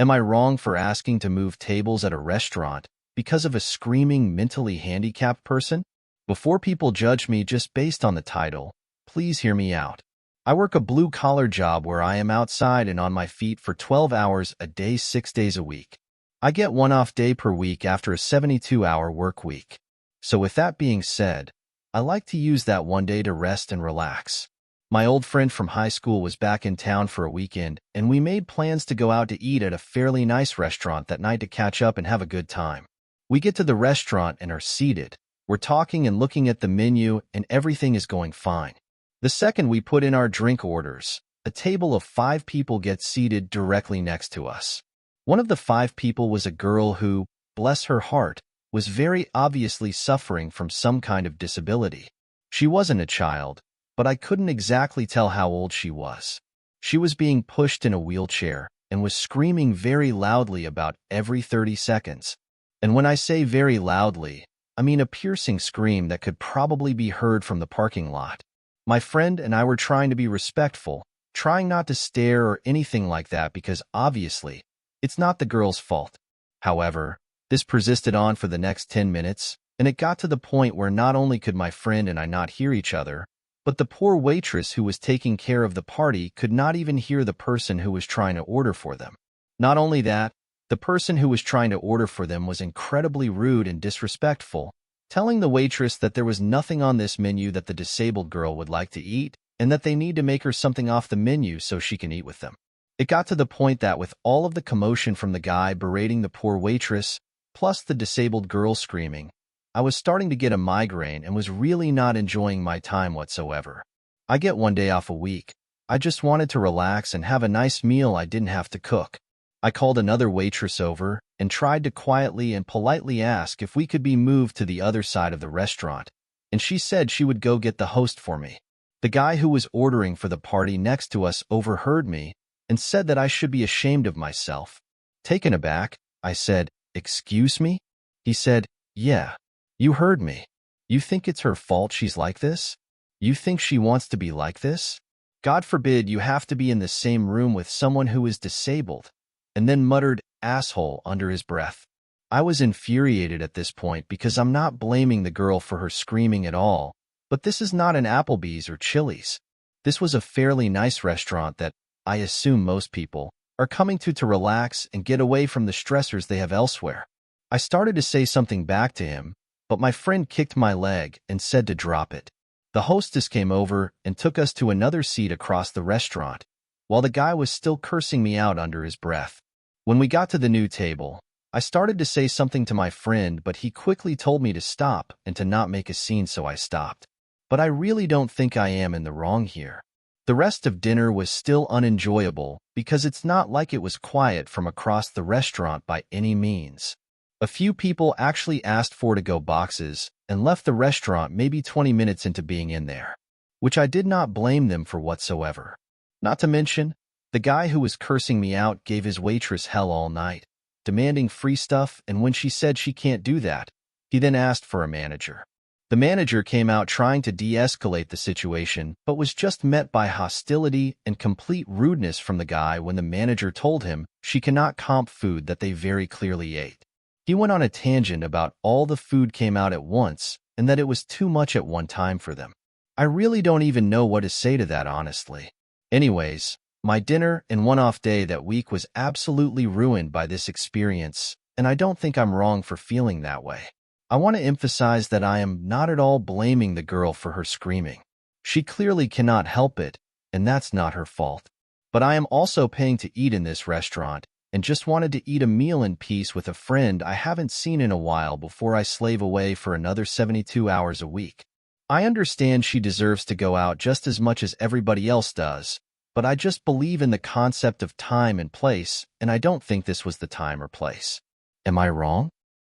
Am I wrong for asking to move tables at a restaurant because of a screaming mentally handicapped person? Before people judge me just based on the title, please hear me out. I work a blue-collar job where I am outside and on my feet for 12 hours a day, 6 days a week. I get one off day per week after a 72-hour work week. So with that being said, I like to use that one day to rest and relax. My old friend from high school was back in town for a weekend, and we made plans to go out to eat at a fairly nice restaurant that night to catch up and have a good time. We get to the restaurant and are seated. We're talking and looking at the menu, and everything is going fine. The second we put in our drink orders, a table of 5 people gets seated directly next to us. One of the 5 people was a girl who, bless her heart, was very obviously suffering from some kind of disability. She wasn't a child, but I couldn't exactly tell how old she was. She was being pushed in a wheelchair and was screaming very loudly about every 30 seconds. And when I say very loudly, I mean a piercing scream that could probably be heard from the parking lot. My friend and I were trying to be respectful, trying not to stare or anything like that because obviously, it's not the girl's fault. However, this persisted on for the next 10 minutes, and it got to the point where not only could my friend and I not hear each other, but the poor waitress who was taking care of the party could not even hear the person who was trying to order for them. Not only that, the person who was trying to order for them was incredibly rude and disrespectful, telling the waitress that there was nothing on this menu that the disabled girl would like to eat, and that they need to make her something off the menu so she can eat with them. It got to the point that with all of the commotion from the guy berating the poor waitress, plus the disabled girl screaming, I was starting to get a migraine and was really not enjoying my time whatsoever. I get one day off a week. I just wanted to relax and have a nice meal I didn't have to cook. I called another waitress over and tried to quietly and politely ask if we could be moved to the other side of the restaurant, and she said she would go get the host for me. The guy who was ordering for the party next to us overheard me and said that I should be ashamed of myself. Taken aback, I said, "Excuse me?" He said, "Yeah, you heard me. You think it's her fault she's like this? You think she wants to be like this? God forbid you have to be in the same room with someone who is disabled," and then muttered, "asshole," under his breath. I was infuriated at this point because I'm not blaming the girl for her screaming at all, but this is not an Applebee's or Chili's. This was a fairly nice restaurant that, I assume most people, are coming to relax and get away from the stressors they have elsewhere. I started to say something back to him, but my friend kicked my leg and said to drop it. The hostess came over and took us to another seat across the restaurant, while the guy was still cursing me out under his breath. When we got to the new table, I started to say something to my friend, but he quickly told me to stop and to not make a scene, so I stopped. But I really don't think I am in the wrong here. The rest of dinner was still unenjoyable because it's not like it was quiet from across the restaurant by any means. A few people actually asked for to-go boxes and left the restaurant maybe 20 minutes into being in there, which I did not blame them for whatsoever. Not to mention, the guy who was cursing me out gave his waitress hell all night, demanding free stuff, and when she said she can't do that, he then asked for a manager. The manager came out trying to de-escalate the situation, but was just met by hostility and complete rudeness from the guy when the manager told him she cannot comp food that they very clearly ate. He went on a tangent about all the food came out at once and that it was too much at one time for them. I really don't even know what to say to that, honestly. Anyways, my dinner and one-off day that week was absolutely ruined by this experience, and I don't think I'm wrong for feeling that way. I want to emphasize that I am not at all blaming the girl for her screaming. She clearly cannot help it, and that's not her fault. But I am also paying to eat in this restaurant, and just wanted to eat a meal in peace with a friend I haven't seen in a while before I slave away for another 72 hours a week. I understand she deserves to go out just as much as everybody else does, but I just believe in the concept of time and place, and I don't think this was the time or place. Am I wrong?